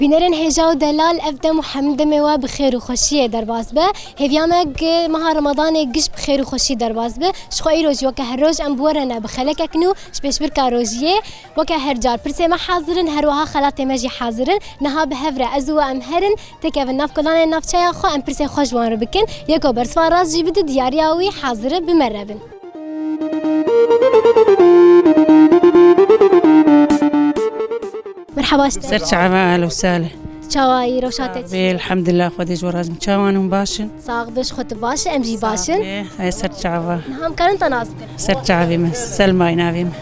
بینرن هجا و دلال افده محمد میوا بخیر و خوشی درباز به هیامگ ماه رمضان گش بخیر و خوشی درباز به شخوی روز وکه هر روز ام بورنا بخلک اکنو شپش برکا روزیه وکه هر جار پرسه ما حاضرن هر وها خلات ماجی حاضرن نها بهفره ازو ام هرن تکه ناف کلان ناف چای خو ام پرسه خوش وان رو بکن یکو برسوا راز جیبد دیاریاوی حاضره بمربن مرحبا سرت اهلا وسهلا چاوایی روشاتت الحمد لله خودی جوراز چاوانم باشن ساق بش خود باش ام جی باشن هاي سرت عوا هم كان تناسب سرت عوي مس سلمى نافيم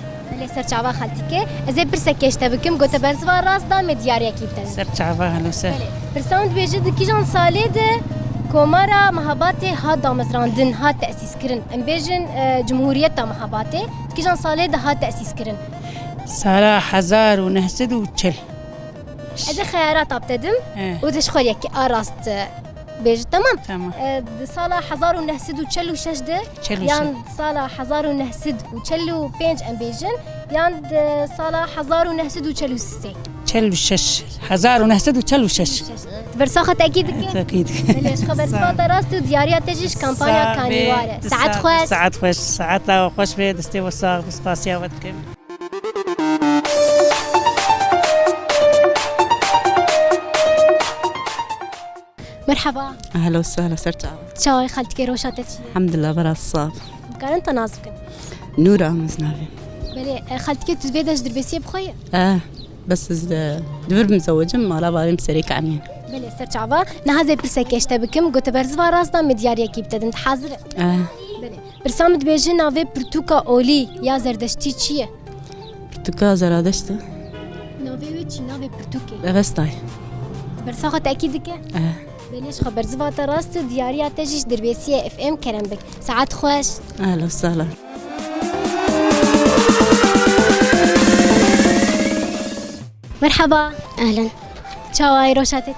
لي سرت عوا خالتك ازي برسكيش تبكم قلت برزوا راس دا مدياريا كيبتن سرت عوا اهلا وسهلا برساوند بيجد كيجان صالد كومارا مهاباتي هاد دامزراندن هاد تأسيس كرن ام بيجن جمهورية مهاباتي كيجان صالد هاد تأسيس كرن سالا حزار ونهسد وتشل ازي خيارات ابتدم ودش خوريك اراست بيج تمام صالة حزار ونهسد وتشلو شجدة يان صالة حزار ونهسد وتشلو بينج ام بيجن يان صالة حزار ونهسد وتشلو سي تشلو شش حزار ونهسد وتشلو شش برساخة تأكيد أكيد ليش خبر سباطة راست ودياريا تجيش كامبانيا كانيوارة ساعات خوش ساعات خوش ساعات لا خوش بيد استي وصاغ بسباسيا ودكم مرحبا اهلا وسهلا سرت شاي خالتك روشاتك الحمد لله برا الصاب كان انت نازك نورا مزنافي بلي خالتك تفيدش دربيسيه بخويا بس دبر مزوجة ما لا بالي مسريك عني بلي سرت عبا نهازي برسكيش تبكم قلت برزوا راس دا مدياريا كيبتدن حاضر بلي برسامد بيجي نافي برتوكا اولي يا زردشتي تشيه برتوكا زرادشت نافي ويتشي نافي برتوكي بس طاي برساخة تأكيدك بليش خبر زفات راست دياريا تجيش دربيسيه اف ام كرمبك ساعات خوش اهلا وسهلا مرحبا اهلا شاواي روشاتك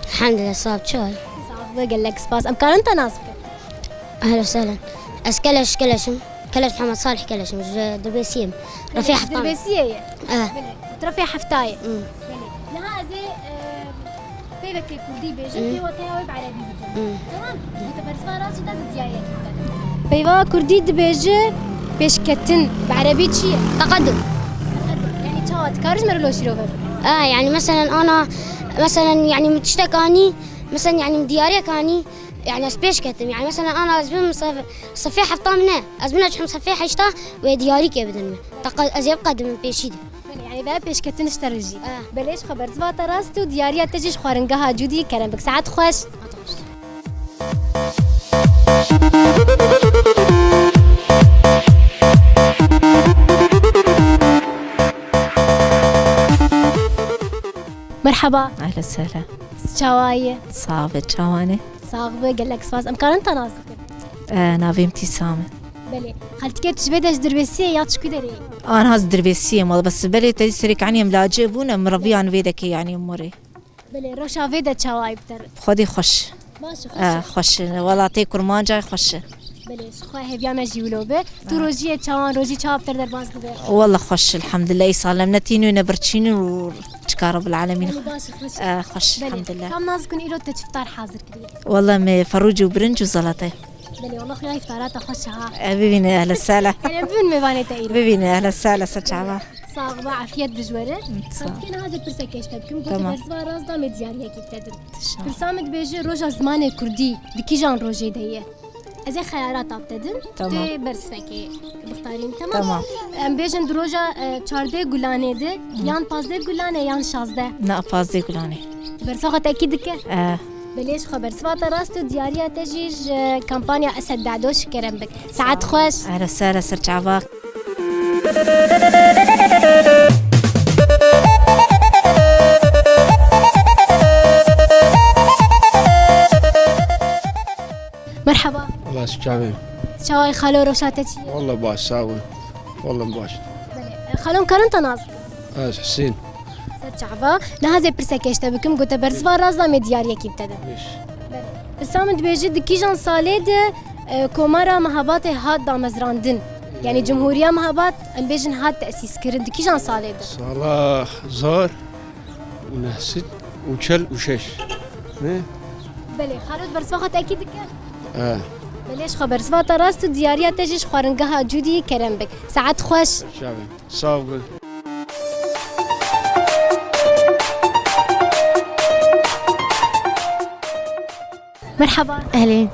الحمد لله صاب شوي صاب قال لك سباس ام كان انت ناسك اهلا وسهلا كلشم محمد صالح كلشم دربيسيم رفيع حفطان دربيسيه رفيع حفتايه لها زي بيبك كردي بيجي وتاوي بعربي تمام متبرسوا راسي داز ديايه بيوا كردي دبيجي بيشكتن بعربي تشي تقدم يعني تشات كارج مرلو شروفر يعني مثلا انا يعني متشتكاني مثلا يعني مدياريا كاني يعني اسبيش كتم يعني مثلا انا ازبن صفيح حفطامنا ازبن اجحم صفيح اشتا ودياري كبدن ازيب قدم بيشيد يعني بقى بيش كتن اشترجي بليش خبر زباط راستو دياريا تجيش خارنجها جودي كرم بك ساعات خوش مرحبا اهلا وسهلا شوايه صعبة شواني صاغبه قال لك سباس امكان انت نازك نافي ابتسامة بلي خالتك تشبدش دربسيه يا تشكو دري انا هاز دربيسية والله بس بلي تسرك عني ملاجبونا مربيان فيدك يعني اموري بلي روشا فيدا شواي بتر خدي خوش ماشي خوش والله تي كرمان جاي خوش بلي خواه هبيا مجي ولوبه تو روجيه چوان روجي چاپ تر درباز دبه والله خوش الحمد لله سالمنتينو ونبرتشينو وشكا رب العالمين خوش الحمد لله كم ناز كن ايرو تفطار حاضر كدي والله فروج وبرنج وزلطه بلي والله خويا افطارات خوشها بيبيني اهلا وسهلا انا بين مباني تايرو بيبيني اهلا وسهلا سرچعبا صاغبه عافيت بجوره كان هذا برسكيش تبكم قلت برزوا راس دا مدياريا كيبتدر برسامد بيجي روجا زمان كردي دكيجان روجي ديه ازي خيارات ابتدن تي برسفكي بختارين تمام ام بيجن دروجا 14 گلانه ده يان 15 گلانه يان 16 لا 15 گلانه برساخه اكيدك بليش خبر سباط راست دياريا تجيج كامبانيا اسد دعدوش كرمبك ساعات خوش اهلا وسهلا سرچعبا مرحبا الله يسلمك شاي خالو روشاتك والله باش ساوي والله باش خالون كان انت ناز حسين سرچعبا نهازي برسكيش تبكم قلت برزوا رازا مدياريا كيبتدن بسامد بيجد كيجان صالد كومارا مهابات هاد دامزراندن يعني جمهورية مهابات ام بيجن هاد تأسيس كرن كيجان صالد صلاح زار ونهسد وشل وشش نه بله خالد برسفاخت اكيد اه بليش خبر سفاتا راست دياريا تجيش خارنجها جودي كرم بك ساعات خوش شعبي صاوي مرحبا أهلين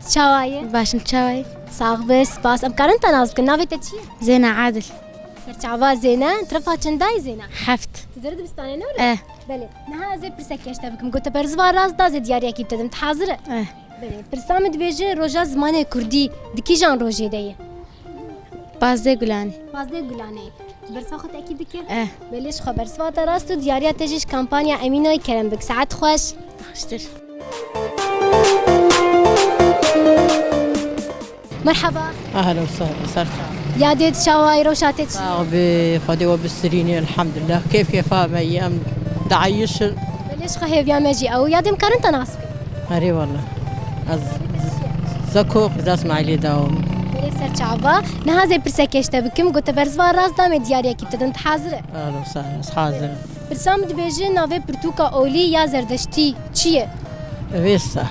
شاوايه باش نتشاوي صاغ بس باس ام كارنت ناز كنا في تشي زينة عادل سرچاوا زينه ترفا چندای زينه حفت تدرد بستانه نور بله نها زي برسكيش تبكم قلت برزوا راس داز دياريا كي بتدم تحاضره بله برسامد بيجي روجا زمان كردي دكي جان روجي ديه بازده گلانی بازده گلانه برساخت اكيد دكي بلش خبر سواتا راست دياريا تجيش كامبانيا اميناي كرم بك ساعات خوش خوشتر مرحبا اهلا وسهلا صرت يا ديت شواي روشاتك صعبة خدي وبالسريني الحمد لله كيف ايام دعيش بلش خهيب يا ماجي او يا ديم كارنت ناسك هري والله زكوق اذا اسمع لي داوم بلش سرچاوا نها زي برسكيش تبكم قلت برزوا راس دام دياريا كي بتدم تحاضره اهلا وسهلا حاضر برسامد بيجي نافي برتوكا اولي يا زردشتي چيه افيسا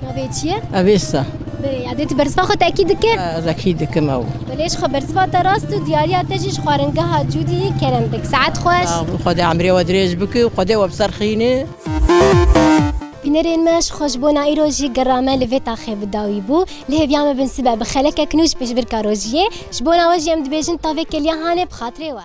نافي چيه افيسا بله یادت برسفاخت اكيد که اكيد كما بلش خبر سفات راست و دیاریا تجیش خارنگاه جودی کرم بک ساعت خوش خدي عمري ودريج بكي وخدي وبسرخيني بنرين ماش خوش بونا ایروجی گرامه لفتا خیب داوی بو له بیام بن سبب خلک کنوش پیش بر کاروجیه شبونا وجیم دبیجن تاوی کلیه هانه بخاطره و